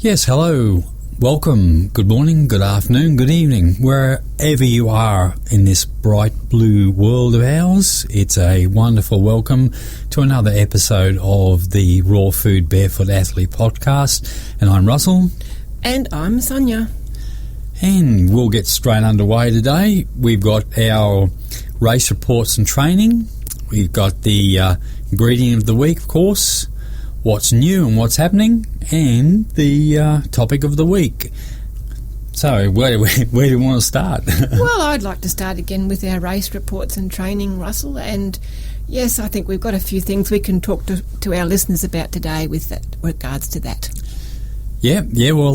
Yes, hello, welcome, good morning, good afternoon, good evening, wherever you are in this bright blue world of ours. It's a wonderful welcome to another episode of the Raw Food Barefoot Athlete podcast, and I'm Russell. And I'm Sonia. And we'll get straight underway today. We've got our race reports and training. We've got the ingredient of the week, of course, what's new and what's happening, and the topic of the week. So, where do you want to start? Well, I'd like to start again with our race reports and training, Russell. And yes, I think we've got a few things we can talk to our listeners about today with regards to that. Yeah. Well,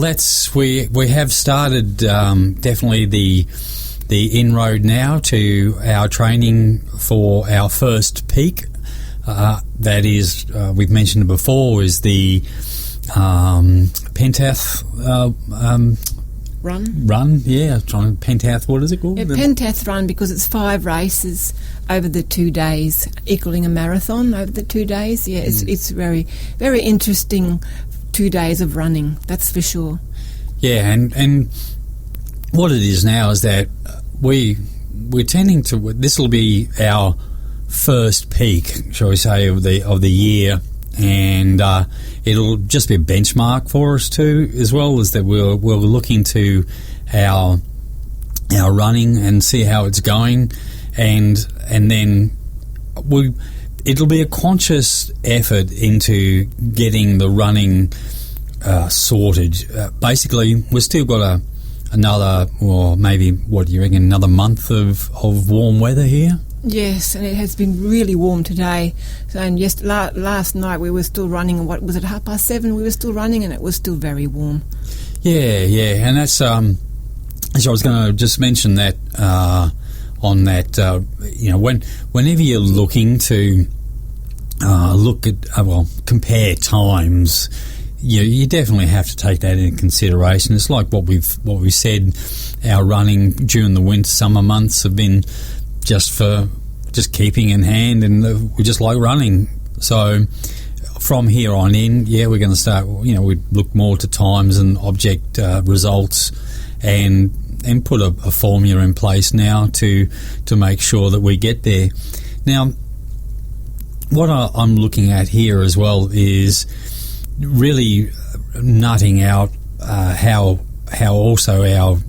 we have started definitely the inroad now to our training for our first peak. That is, we've mentioned it before, is the Pentath run. Yeah, Pentath. What is it called? Yeah, Pentath run, because it's 5 races over the 2 days, equaling a marathon over the 2 days. Yeah, it's very, very interesting 2 days of running. That's for sure. Yeah, and what it is now is that we're tending to. This will be our first peak, shall we say, of the year, and it'll just be a benchmark for us too, as well as that we're looking to our running and see how it's going, and then it'll be a conscious effort into getting the running sorted. Basically, we've still got another, or maybe, what do you reckon, another month of warm weather here? Yes, and it has been really warm today. So, and last night we were still running. What was it, 7:30? We were still running, and it was still very warm. Yeah, and that's. So I was going to just mention that on that. Whenever you're looking to look at compare times, you definitely have to take that into consideration. It's like what we've said. Our running during the summer months have been just keeping in hand, and we just like running. So from here on in, we're going to start, we look more to times and object results, and put a formula in place now to make sure that we get there. Now, what I'm looking at here as well is really nutting out how also our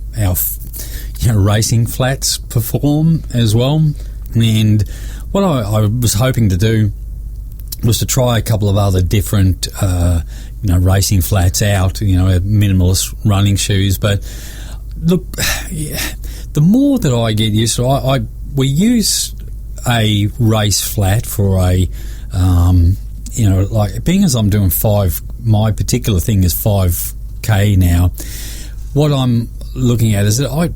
racing flats perform as well. And what I was hoping to do was to try a couple of other different racing flats out, minimalist running shoes. But look, the more that I get used to, we use a race flat for a like, being as I'm doing 5, my particular thing is 5K now. What I'm looking at is that I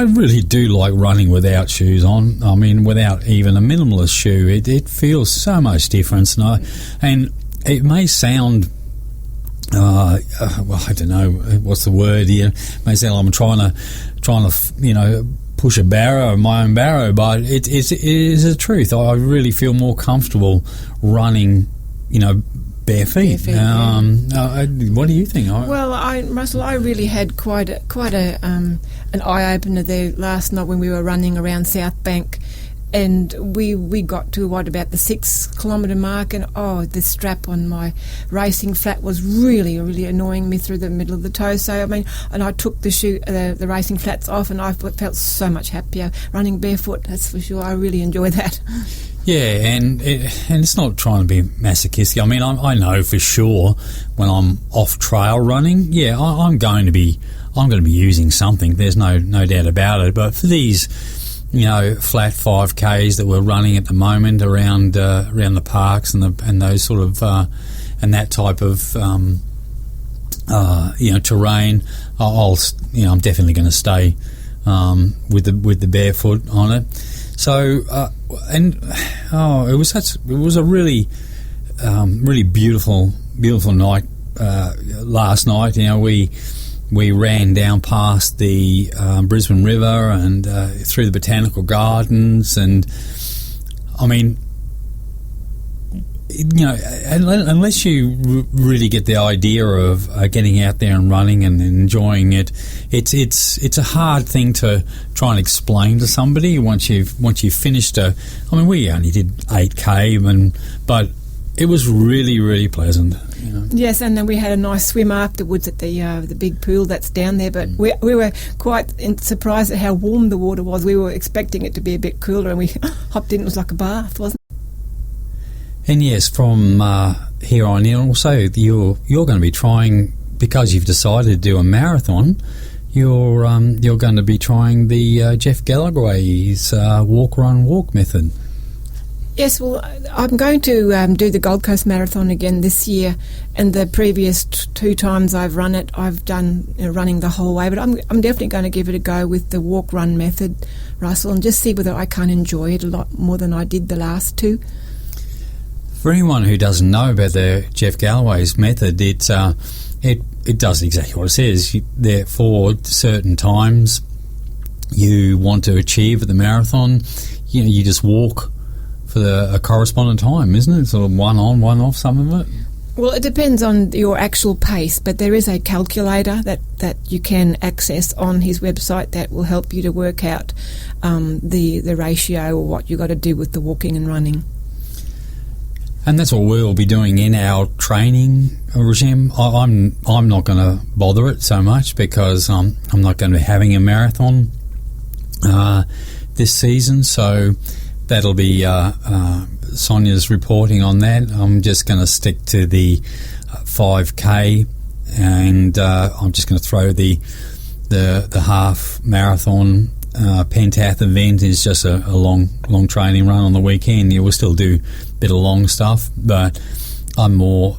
really do like running without shoes on. I mean, without even a minimalist shoe, it feels so much different. And it may sound, I don't know what's the word here. It may sound like I'm trying to push a barrow, my own barrow, but it is the truth. I really feel more comfortable running, bare feet. What do you think? Well, Russell, I really had quite an eye opener there last night when we were running around South Bank, and we got to about the 6 kilometre mark, and the strap on my racing flat was really, really annoying me through the middle of the toe. So and I took the racing flats off, and I felt so much happier running barefoot. That's for sure. I really enjoy that. Yeah, and it's not trying to be masochistic. I mean, I know for sure when I'm off trail running, I'm going to be using something. There's no doubt about it. But for these, flat 5Ks that we're running at the moment around the parks and those sort of and that type of terrain, I'm definitely going to stay with the barefoot on it. So it was a really beautiful night last night. We ran down past the Brisbane River and through the botanical gardens, and I mean, unless you really get the idea of getting out there and running and enjoying it, it's a hard thing to try and explain to somebody once you've finished we only did 8K, but it was really, really pleasant. Yes, and then we had a nice swim afterwards at the big pool that's down there. But we were quite surprised at how warm the water was. We were expecting it to be a bit cooler, and we hopped in. It was like a bath, wasn't it? And yes, from here on in, also you're going to be trying, because you've decided to do a marathon. You're going to be trying the Jeff Galloway's walk, run, walk method. Yes, well, I'm going to do the Gold Coast Marathon again this year, and the previous 2 times I've run it, I've done running the whole way. But I'm definitely going to give it a go with the walk-run method, Russell, and just see whether I can enjoy it a lot more than I did the last 2. For anyone who doesn't know about the Jeff Galloway's method, it does exactly what it says. There, for certain times you want to achieve at the marathon, you just walk for a corresponding time, isn't it? Sort of one on, one off, some of it? Well, it depends on your actual pace, but there is a calculator that you can access on his website that will help you to work out the ratio or what you've got to do with the walking and running. And that's what we'll be doing in our training regime. I'm not going to bother it so much because I'm not going to be having a marathon this season, so that'll be Sonia's reporting on that. I'm just going to stick to the 5K, and I'm just going to throw the half marathon. Pentath event is just a long training run on the weekend. You will still do a bit of long stuff, but I'm more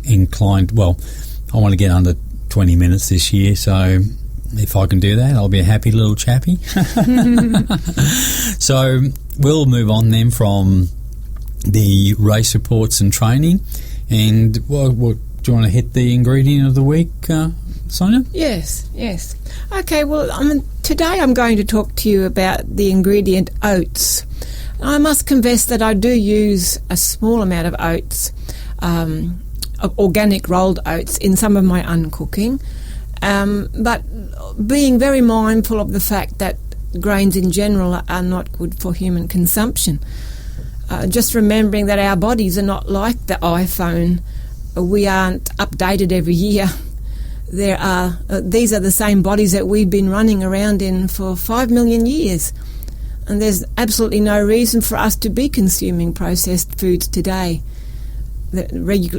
inclined. Well, I want to get under 20 minutes this year, so if I can do that, I'll be a happy little chappy. So we'll move on then from the race reports and training, and do you want to hit the ingredient of the week, Sonia? Yes. Okay, well, today I'm going to talk to you about the ingredient oats. I must confess that I do use a small amount of oats, of organic rolled oats, in some of my uncooking, but being very mindful of the fact that grains in general are not good for human consumption. Just remembering that our bodies are not like the iPhone. We aren't updated every year. These are the same bodies that we've been running around in for 5 million years, and there's absolutely no reason for us to be consuming processed foods today. The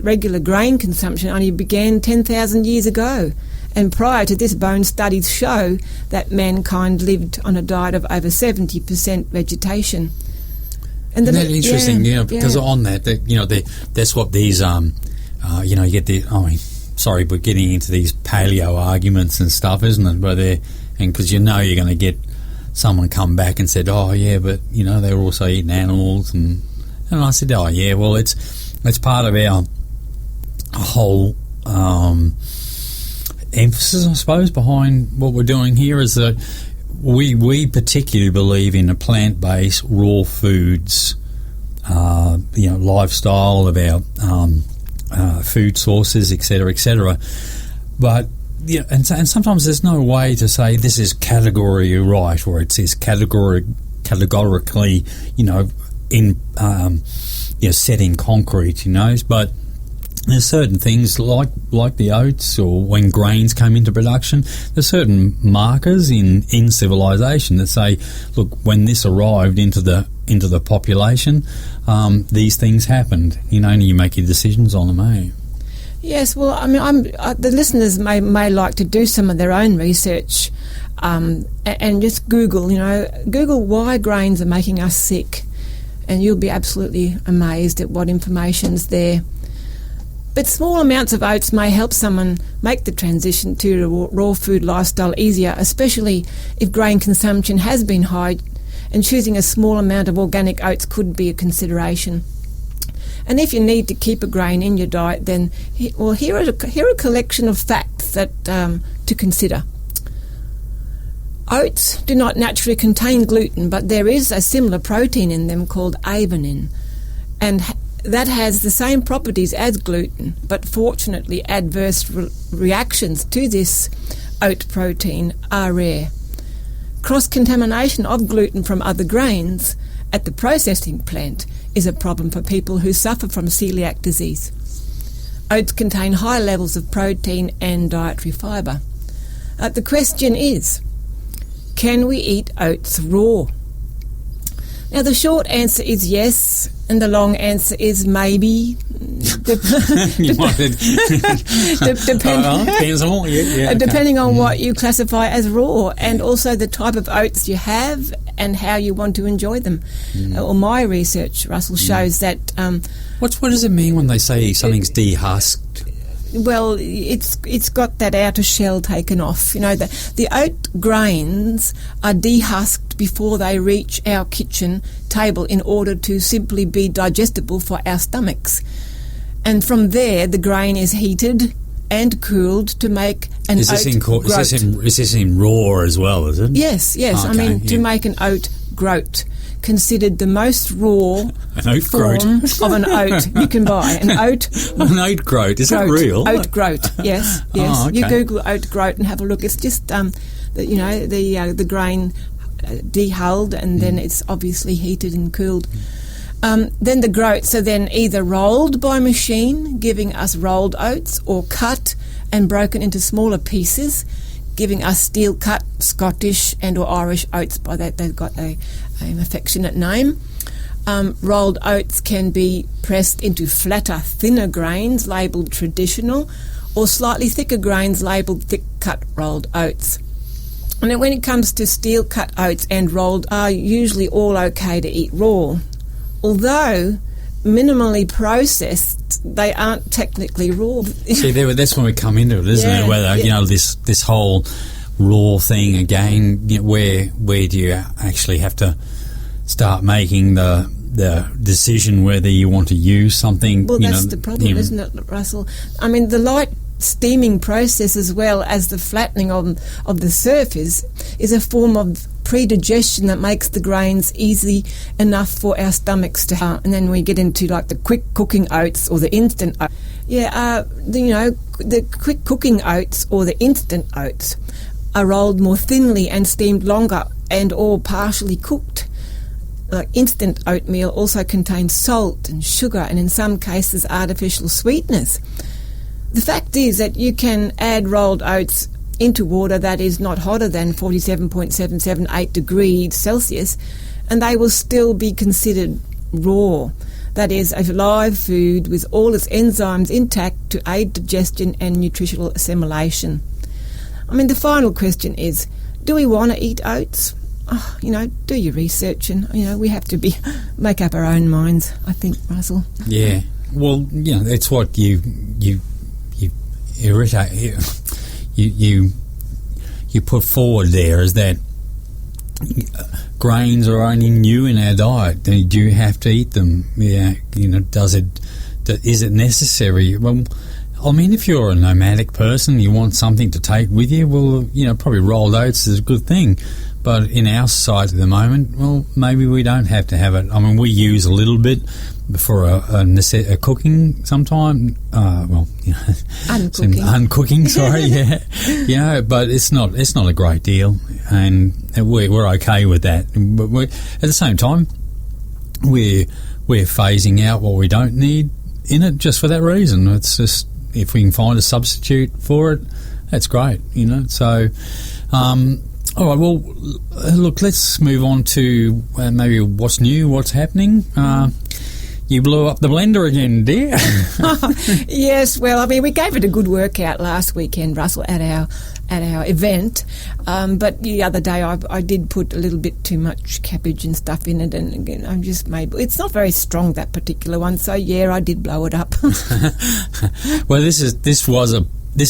regular grain consumption only began 10,000 years ago, and prior to this, bone studies show that mankind lived on a diet of over 70% vegetation. And that's interesting, because on that, that's what these you get the. Sorry, but getting into these paleo arguments and stuff, isn't it? Because you're going to get someone come back and said, "Oh yeah, but they were also eating animals," and I said, "Oh yeah, well it's part of our whole emphasis, I suppose, behind what we're doing here is that we particularly believe in a plant-based raw foods, lifestyle of our food sources, etc. But and sometimes there's no way to say this is categorically right or it is categorically, set in concrete, But there's certain things like the oats, or when grains come into production, there's certain markers in civilization that say, look, when this arrived into the population, these things happened. And you make your decisions on them, eh? Yes, well, the listeners may like to do some of their own research and just Google why grains are making us sick, and you'll be absolutely amazed at what information's there. But small amounts of oats may help someone make the transition to a raw food lifestyle easier, especially if grain consumption has been high, and choosing a small amount of organic oats could be a consideration. And if you need to keep a grain in your diet, then here are a collection of facts that to consider. Oats do not naturally contain gluten, but there is a similar protein in them called avenin, and that has the same properties as gluten, but fortunately adverse reactions to this oat protein are rare. Cross-contamination of gluten from other grains at the processing plant is a problem for people who suffer from celiac disease. Oats contain high levels of protein and dietary fibre. The question is, can we eat oats raw? Now, the short answer is yes, and the long answer is maybe. Depending on what you classify as raw, and also the type of oats you have and how you want to enjoy them. Or my research, Russell, shows that... what does it mean when they say something's dehusked? Well, it's got that outer shell taken off. You know, the oat grains are dehusked before they reach our kitchen table in order to simply be digestible for our stomachs. And from there, the grain is heated and cooled to make an oat groat. Is this in raw as well, is it? Yes. Okay, to make an oat groat, considered the most raw form of an oat you can buy. An oat groat. Is that real? Oat groat. Yes. Oh, okay. You Google oat groat and have a look. It's just the grain dehulled, and then it's obviously heated and cooled. Then the groats are then either rolled by machine, giving us rolled oats, or cut and broken into smaller pieces, giving us steel-cut Scottish and or Irish oats. By that they've got an affectionate name. Rolled oats can be pressed into flatter, thinner grains labelled traditional, or slightly thicker grains labelled thick-cut rolled oats. And when it comes to steel-cut oats and rolled, are usually all okay to eat raw. Although minimally processed, they aren't technically raw. See, that's when we come into it, isn't it? Whether this whole raw thing again. Where do you actually have to start making the decision whether you want to use something? Well, that's the problem, isn't it, Russell? I mean, the light steaming process, as well as the flattening of the surface, is a form of predigestion that makes the grains easy enough for our stomachs to have. And then we get into like the quick cooking oats or the instant oats. The quick cooking oats or the instant oats are rolled more thinly and steamed longer and or partially cooked. Like instant oatmeal also contains salt and sugar and in some cases artificial sweeteners. The fact is that you can add rolled oats into water that is not hotter than 47.778 degrees Celsius, and they will still be considered raw. That is, a live food with all its enzymes intact to aid digestion and nutritional assimilation. I mean, the final question is, do we want to eat oats? Do your research, and we have to make up our own minds, I think, Russell. Yeah. Well, that's what you irritate you put forward there, is that grains are only new in our diet. Do you have to eat them? Is it necessary? Well, I mean, if you're a nomadic person, you want something to take with you, well, probably rolled oats is a good thing. But in our society at the moment, well, maybe we don't have to have it. I mean, we use a little bit for a cooking sometime. Uncooking, sorry, yeah. But it's not a great deal, and we're okay with that. But at the same time, we're phasing out what we don't need in it just for that reason. It's just, if we can find a substitute for it, that's great, So, all right, well, look, let's move on to maybe what's new, what's happening. You blew up the blender again, dear. Yes, well, I mean, we gave it a good workout last weekend, Russell, at our event. But the other day I did put a little bit too much cabbage and stuff in it, and again, I'm just it's not very strong, that particular one. So yeah, I did blow it up. Well, this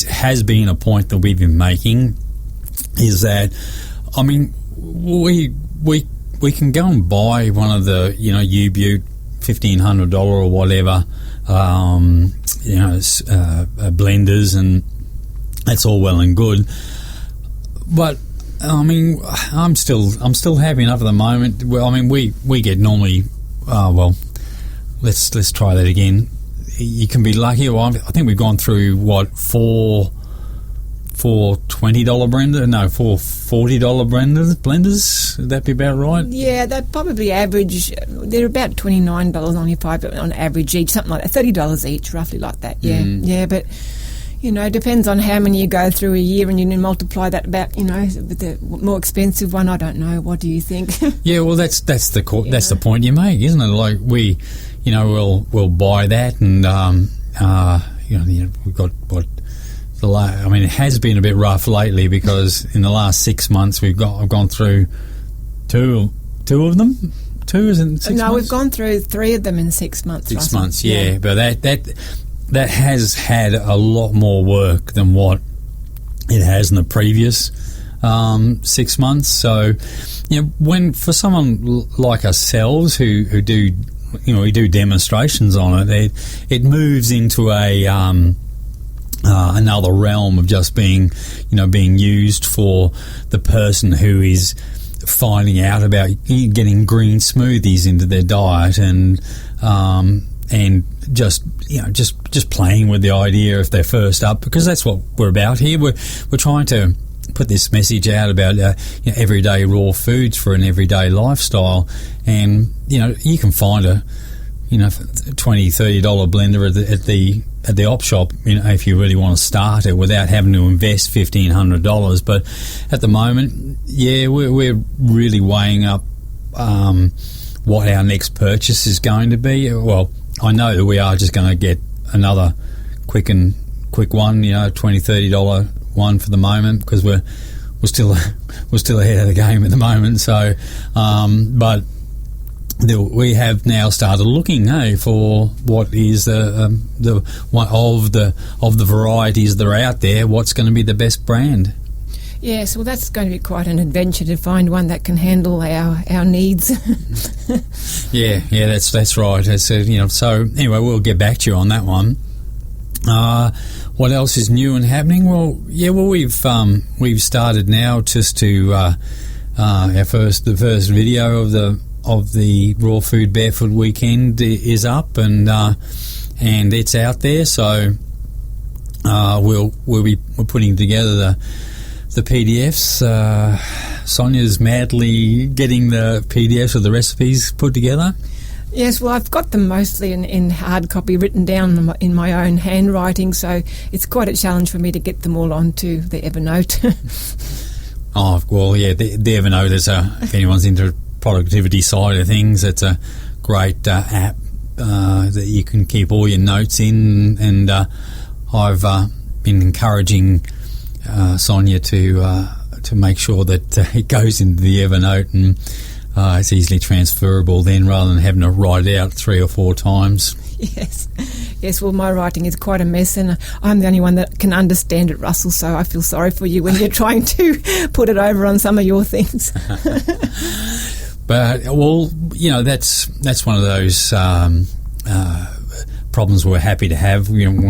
has been a point that we've been making, is that, I mean, we can go and buy one of the U-Butte $1,500 or whatever blenders, and that's all well and good, but I mean, I'm still happy enough at the moment. Well, I mean, we get normally let's try that again. You can be lucky. Well, I think we've gone through four $20 blender? No, four $40 blenders. Would that be about right? Yeah, they probably average. They're about $29, only $5 on average each, something like that. $30 each, roughly like that. Yeah, yeah, but. It depends on how many you go through a year, and you multiply that about, with the more expensive one. I don't know. What do you think? Yeah, well, that's the point you make, isn't it? Like we'll buy that, and we've got it has been a bit rough lately because in the last 6 months I've gone through two of them. Two is in 6 months? No, we've gone through 3 of them in 6 months. 6 months, yeah, but that has had a lot more work than what it has in the previous 6 months. So, when for someone like ourselves who do, we do demonstrations on it, it moves into another realm of just being used for the person who is finding out about getting green smoothies into their diet and just playing with the idea if they're first up, because that's what we're about here. We're trying to put this message out about everyday raw foods for an everyday lifestyle, and you can find a $20-$30 blender at the op shop if you really want to start it without having to invest $1,500. But at the moment, we're really weighing up what our next purchase is going to be. Well, I know that we are just going to get another quick one, $20-$30 one for the moment, because we're still ahead of the game at the moment. So, but we have now started looking for what is the one of the varieties that are out there. What's going to be the best brand? Yes, well, that's going to be quite an adventure to find one that can handle our needs. yeah, that's right. So anyway, we'll get back to you on that one. What else is new and happening? Well, we've started now just to the first video of the Raw Food Barefoot Weekend is up, and it's out there. So we're putting together the PDFs. Sonia's madly getting the PDFs of the recipes put together. Yes, well, I've got them mostly in hard copy, written down in my own handwriting, so it's quite a challenge for me to get them all onto the Evernote. Oh, well, yeah, the Evernote is if anyone's into productivity side of things, it's a great app that you can keep all your notes in, and I've been encouraging Sonia to make sure that it goes into the Evernote, and it's easily transferable then, rather than having to write it out 3 or 4 times. Yes, well, my writing is quite a mess, and I'm the only one that can understand it, Russell, so I feel sorry for you when you're trying to put it over on some of your things. But, well, that's one of those problems we're happy to have when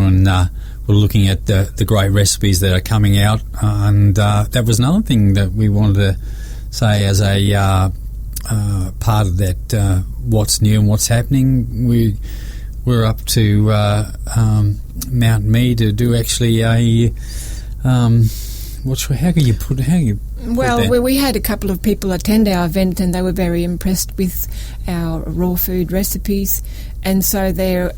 we're looking at the great recipes that are coming out, and that was another thing that we wanted to say as a part of that what's new and what's happening. We're up to Mount Me to do actually a how can you put well, we had a couple of people attend our event, and they were very impressed with our raw food recipes, and so they're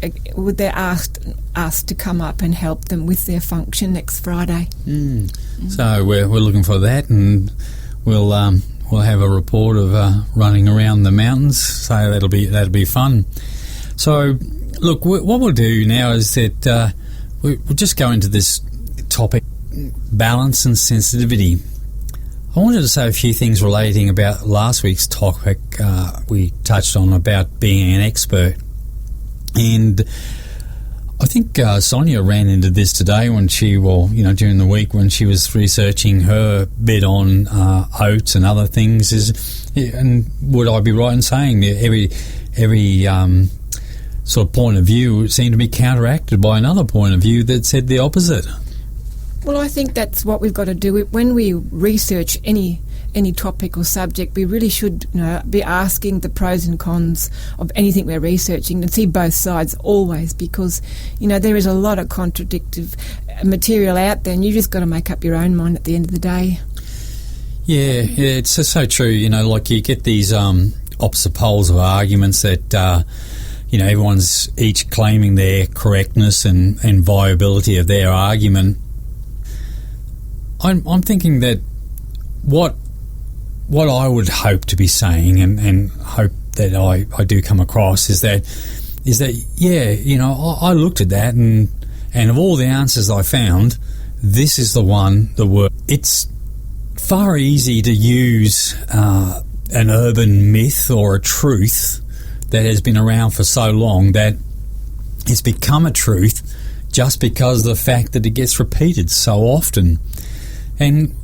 asked us to come up and help them with their function next Friday. So we're looking for that, and we'll have a report of running around the mountains, so that'll be fun. So look, what we'll do now is that we'll just go into this topic, balance and sensitivity. I wanted to say a few things relating about last week's topic. We touched on about being an expert, and I think Sonia ran into this today when during the week when she was researching her bit on oats and other things. And would I be right in saying that every sort of point of view seemed to be counteracted by another point of view that said the opposite? Well, I think that's what we've got to do when we research any any topic or subject, we really should be asking the pros and cons of anything we're researching and see both sides always, because there is a lot of contradictory material out there, and you just got to make up your own mind at the end of the day. Yeah, it's so true. Like you get these opposite poles of arguments that everyone's each claiming their correctness and viability of their argument. I'm thinking that what I would hope to be saying and hope that I do come across is that I looked at that and of all the answers I found, this is the one that works. It's far easy to use an urban myth or a truth that has been around for so long that it's become a truth just because of the fact that it gets repeated so often. And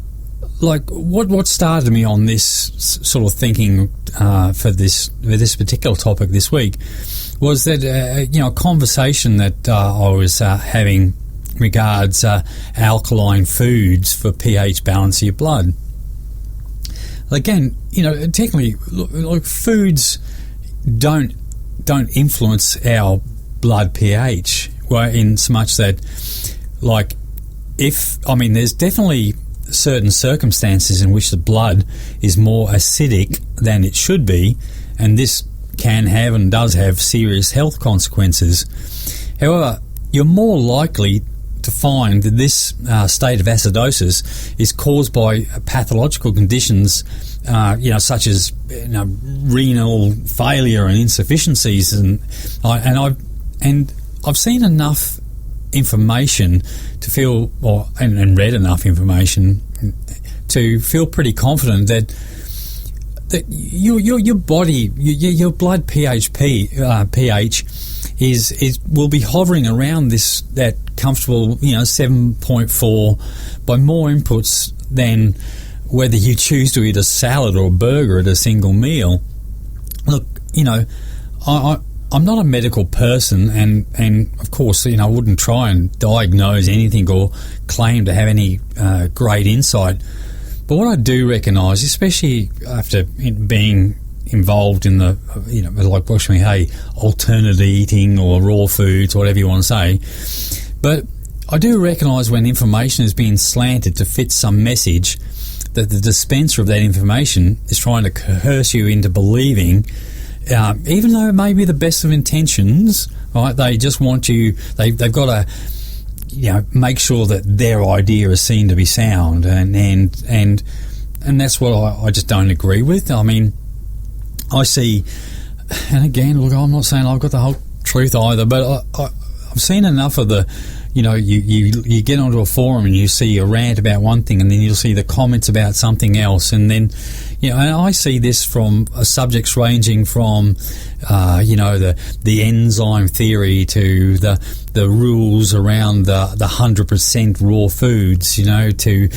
like what started me on this sort of thinking for this particular topic this week was that a conversation that I was having regards alkaline foods for pH balance of your blood. Again, technically, like foods don't influence our blood pH, well, in so much that, like, there's definitely certain circumstances in which the blood is more acidic than it should be, and this can have and does have serious health consequences. However, you're more likely to find that this state of acidosis is caused by pathological conditions, such as renal failure and insufficiencies, and I've seen enough information to feel, and read enough information to feel pretty confident that your body, your blood pH will be hovering around that comfortable 7.4 by more inputs than whether you choose to eat a salad or a burger at a single meal. Look, I'm not a medical person, and of course, I wouldn't try and diagnose anything or claim to have any great insight. But what I do recognise, especially after being involved in the, like watching alternate eating or raw foods, whatever you want to say, but I do recognise when information is being slanted to fit some message, that the dispenser of that information is trying to coerce you into believing, even though it may be the best of intentions, right? They just want you. They've got to, make sure that their idea is seen to be sound, and that's what I just don't agree with. I mean, I see, and again, look, I'm not saying I've got the whole truth either, but I've seen enough of the. You get onto a forum and you see a rant about one thing, and then you'll see the comments about something else, and then, and I see this from subjects ranging from, the enzyme theory to the rules around the 100% raw foods, to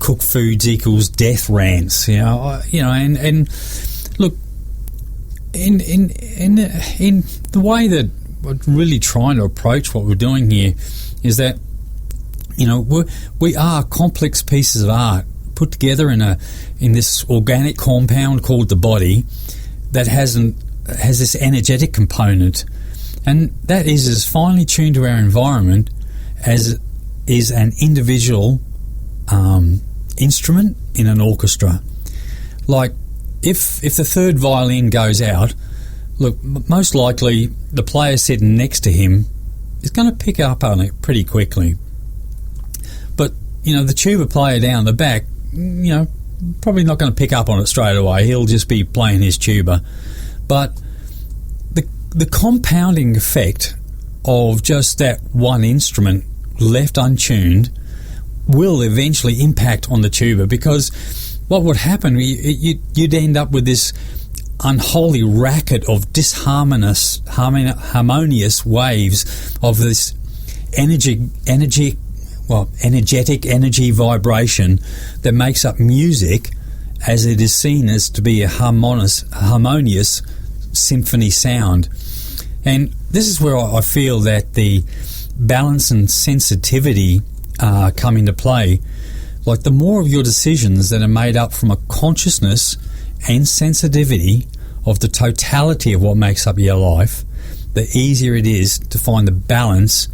cooked foods equals death rants, and look, in the way that we're really trying to approach what we're doing here is that, we are complex pieces of art put together in this organic compound called the body that has this energetic component, and that is as finely tuned to our environment as is an individual instrument in an orchestra. Like, if the third violin goes out, look, most likely the player sitting next to him is going to pick up on it pretty quickly. But, the tuba player down the back, probably not going to pick up on it straight away. He'll just be playing his tuba. But the compounding effect of just that one instrument left untuned will eventually impact on the tuba, because what would happen, you'd end up with this unholy racket of harmonious waves of this energetic energy vibration that makes up music, as it is seen as to be a harmonious symphony sound. And this is where I feel that the balance and sensitivity come into play, like the more of your decisions that are made up from a consciousness and sensitivity of the totality of what makes up your life, the easier it is to find the balance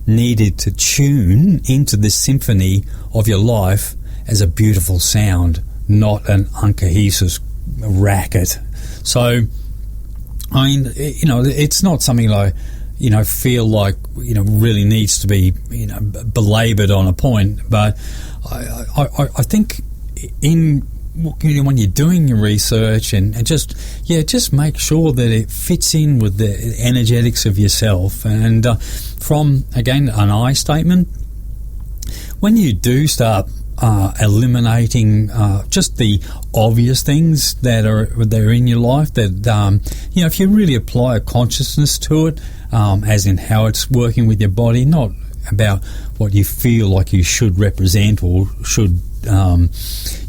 needed to tune into the symphony of your life as a beautiful sound, not an uncohesive racket. So, I mean, you know, it's not something like, you know, feel like, you know, really needs to be, you know, belabored on a point. But I think when you're doing your research and just make sure that it fits in with the energetics of yourself. And from, again, an I statement, when you do start eliminating just the obvious things that are in your life, that you know, if you really apply a consciousness to it, as in how it's working with your body, not about what you feel like you should represent or should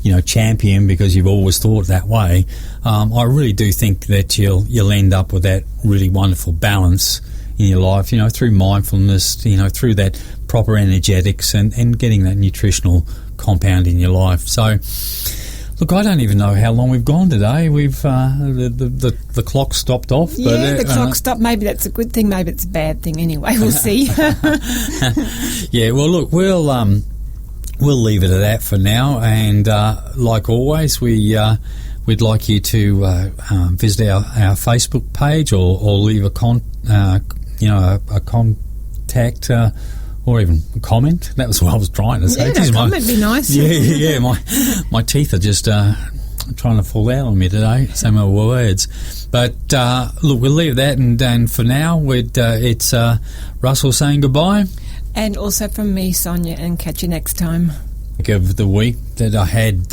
you know, champion because you've always thought that way. I really do think that you'll end up with that really wonderful balance in your life, you know, through mindfulness, you know, through that proper energetics and getting that nutritional compound in your life. So, look, I don't even know how long we've gone today. We've the clock stopped off. Yeah, the clock stopped. Maybe that's a good thing. Maybe it's a bad thing. Anyway, we'll see. Yeah. Well, look, we'll leave it at that for now. And like always, we'd like you to visit our Facebook page or leave a contact. Or even a comment. That was what I was trying to say. Yeah, a comment would be nice. Yeah. My teeth are just trying to fall out on me today. Some of the words. But look, we'll leave that. And for now, it's Russell saying goodbye. And also from me, Sonia, and catch you next time. Of the week that I had